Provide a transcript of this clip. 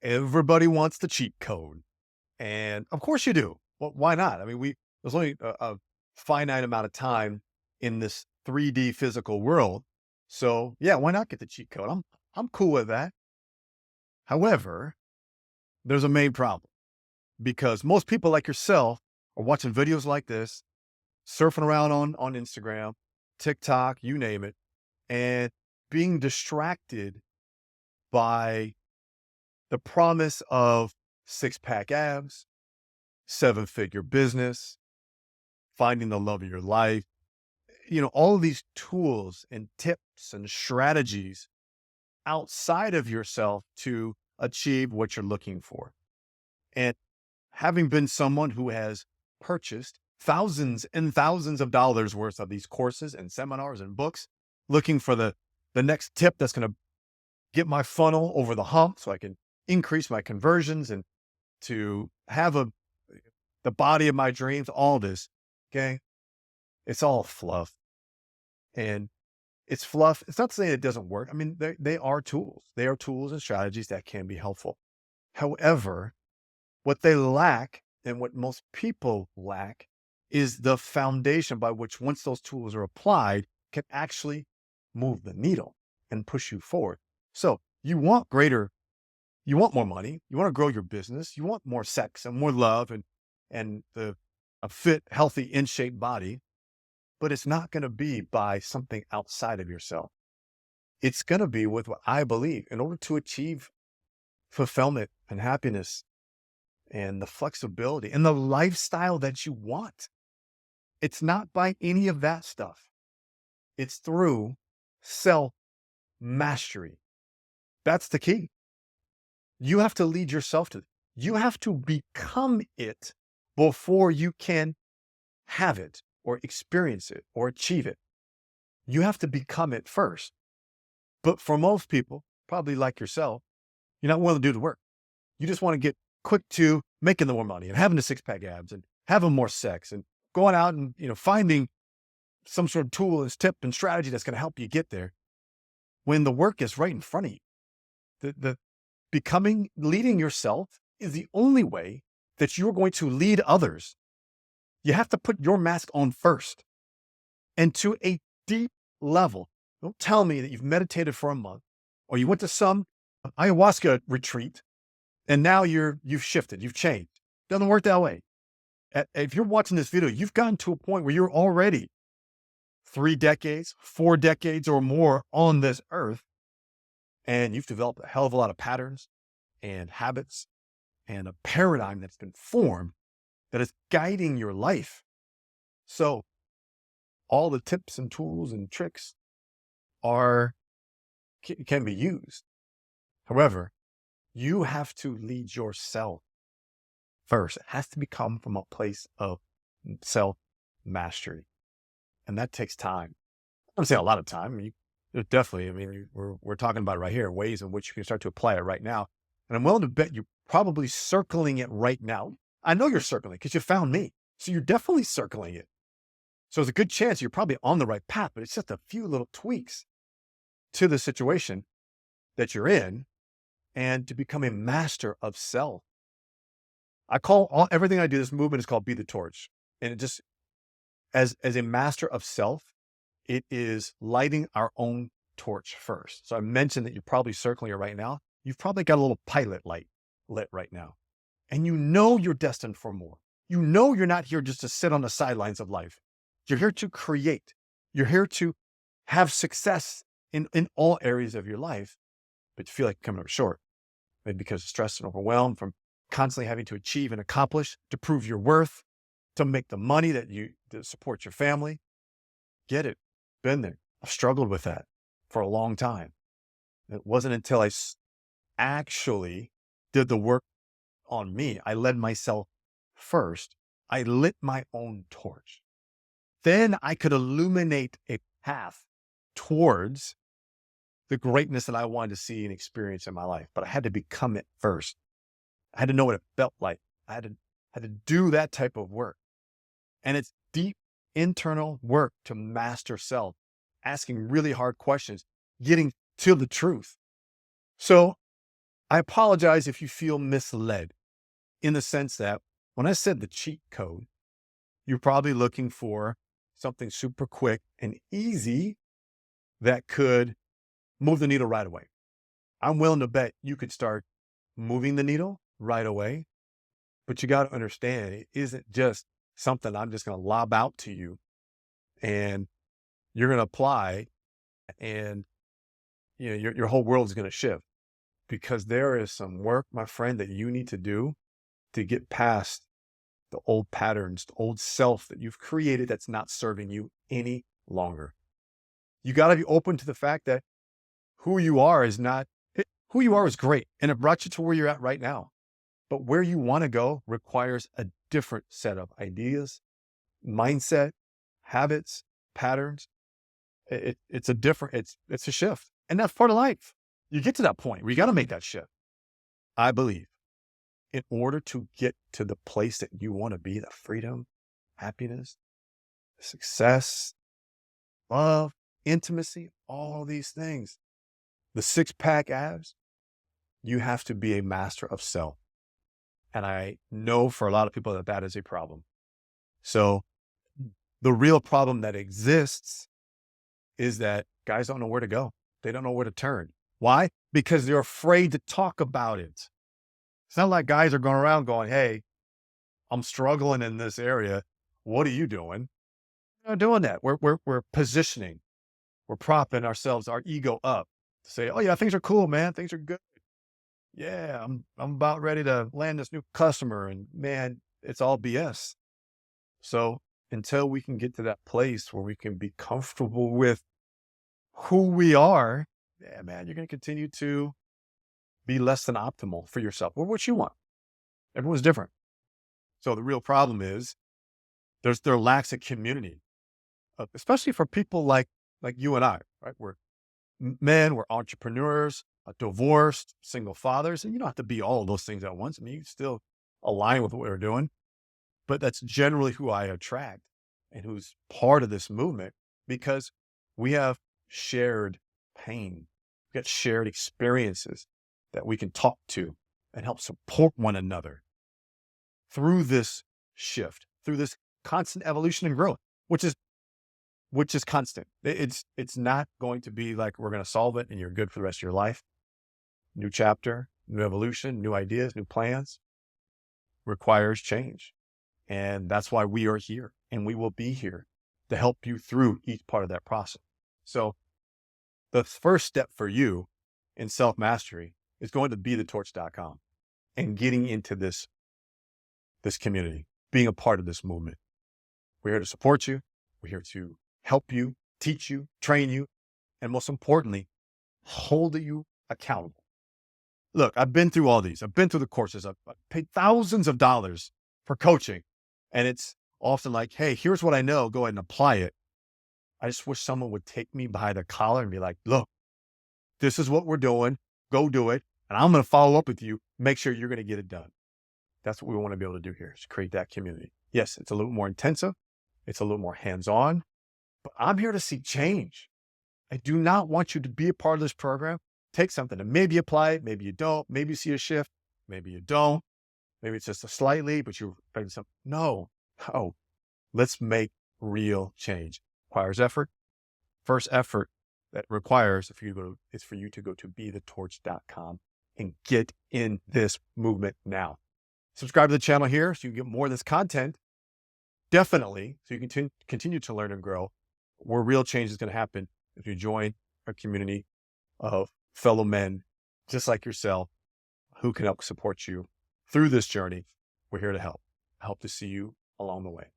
Everybody wants the cheat code. And of course you do. Well, why not? I mean, there's only a finite amount of time in this 3D physical world. So yeah, why not get the cheat code? I'm cool with that. However, there's a main problem because most people like yourself are watching videos like this, surfing around on Instagram, TikTok, you name it, and being distracted by the promise of six-pack abs, seven-figure business, finding the love of your life, all of these tools and tips and strategies outside of yourself to achieve what you're looking for. And having been someone who has purchased thousands and thousands of dollars worth of these courses and seminars and books, looking for the next tip that's going to get my funnel over the hump so I can increase my conversions and to have the body of my dreams, all this, okay? It's all fluff. And it's fluff. It's not to say it doesn't work. I mean, they are tools. They are tools and strategies that can be helpful. However, what they lack and what most people lack is the foundation by which once those tools are applied can actually move the needle and push you forward. So you want more money, you want to grow your business, you want more sex and more love and a fit, healthy, in shape body, but it's not going to be by something outside of yourself. It's going to be with what I believe in order to achieve fulfillment and happiness and the flexibility and the lifestyle that you want. It's not by any of that stuff. It's through self mastery. That's the key. You have to lead yourself to it. You have to become it before you can have it or experience it or achieve it. You have to become it first. But for most people, probably like yourself, you're not willing to do the work. You just want to get quick to making the more money and having the six-pack abs and having more sex and going out and, finding some sort of tool and tip and strategy that's going to help you get there when the work is right in front of you. The leading yourself is the only way that you're going to lead others. You have to put your mask on first and to a deep level. Don't tell me that you've meditated for a month or you went to some ayahuasca retreat and now you've shifted, you've changed. Doesn't work that way. If you're watching this video, you've gotten to a point where you're already 3 decades, 4 decades or more on this earth, and you've developed a hell of a lot of patterns and habits and a paradigm that's been formed that is guiding your life. So all the tips and tools and tricks can be used. However, you have to lead yourself first. It has to become from a place of self mastery. And that takes time. I'm saying a lot of time. We're talking about it right here, ways in which you can start to apply it right now. And I'm willing to bet you're probably circling it right now. I know you're circling because you found me. So you're definitely circling it. So there's a good chance you're probably on the right path, but it's just a few little tweaks to the situation that you're in and to become a master of self. I call everything I do, this movement is called Be the Torch. And it just, as a master of self, it is lighting our own torch first. So I mentioned that you're probably circling it right now. You've probably got a little pilot light lit right now. And you're destined for more. You're not here just to sit on the sidelines of life. You're here to create. You're here to have success in all areas of your life, but you feel like you're coming up short. Maybe because of stress and overwhelmed from constantly having to achieve and accomplish to prove your worth, to make the money to support your family. Get it. Been there. I've struggled with that for a long time. It wasn't until I actually did the work on me. I led myself first. I lit my own torch. Then I could illuminate a path towards the greatness that I wanted to see and experience in my life. But I had to become it first. I had to know what it felt like. I had to do that type of work. And it's deep internal work to master self, asking really hard questions, getting to the truth. So I apologize if you feel misled in the sense that when I said the cheat code, you're probably looking for something super quick and easy that could move the needle right away. I'm willing to bet you could start moving the needle right away, but you got to understand it isn't just something I'm just going to lob out to you and you're going to apply and your whole world is going to shift because there is some work, my friend, that you need to do to get past the old patterns, the old self that you've created that's not serving you any longer. You got to be open to the fact that who you are is not, who you are is great. And it brought you to where you're at right now. But where you want to go requires a different set of ideas, mindset, habits, patterns. It's a shift. And that's part of life. You get to that point where you got to make that shift. I believe in order to get to the place that you want to be, the freedom, happiness, success, love, intimacy, all these things, the six-pack abs, you have to be a master of self. And I know for a lot of people that that is a problem. So the real problem that exists is that guys don't know where to go. They don't know where to turn. Why? Because they're afraid to talk about it. It's not like guys are going around going, hey, I'm struggling in this area. What are you doing? We're not doing that. We're positioning. We're propping ourselves, our ego up to say, oh yeah, things are cool, man. Things are good. Yeah, I'm about ready to land this new customer and man, it's all BS. So until we can get to that place where we can be comfortable with who we are, yeah, man, you're going to continue to be less than optimal for yourself or what you want. Everyone's different. So the real problem is there lacks a community, especially for people like you and I, right? We're men, we're entrepreneurs, divorced, single fathers, and you don't have to be all of those things at once. I mean, you can still align with what we're doing, but that's generally who I attract and who's part of this movement because we have shared pain. We got shared experiences that we can talk to and help support one another through this shift, through this constant evolution and growth, which is constant. It's not going to be like we're going to solve it and you're good for the rest of your life. New chapter, new evolution, new ideas, new plans requires change. And that's why we are here and we will be here to help you through each part of that process. So the first step for you in self-mastery is going to be thetorch.com and getting into this community, being a part of this movement. We're here to support you. We're here to help you, teach you, train you, and most importantly, hold you accountable. Look, I've been through all these. I've been through the courses. I've paid thousands of dollars for coaching. And it's often like, hey, here's what I know. Go ahead and apply it. I just wish someone would take me by the collar and be like, look, this is what we're doing. Go do it. And I'm going to follow up with you. Make sure you're going to get it done. That's what we want to be able to do here is create that community. Yes, it's a little more intensive. It's a little more hands-on, but I'm here to see change. I do not want you to be a part of this program. Take something and maybe apply it. Maybe you don't. Maybe you see a shift. Maybe you don't. Maybe it's just a slightly, but you're expecting something. No. Let's make real change. Requires effort. First effort that requires is for you to go to bethetorch.com and get in this movement now. Subscribe to the channel here so you can get more of this content. Definitely, so you can continue to learn and grow. Where real change is going to happen if you join a community of fellow men just like yourself who can help support you through this journey. We're here to help. I hope to see you along the way.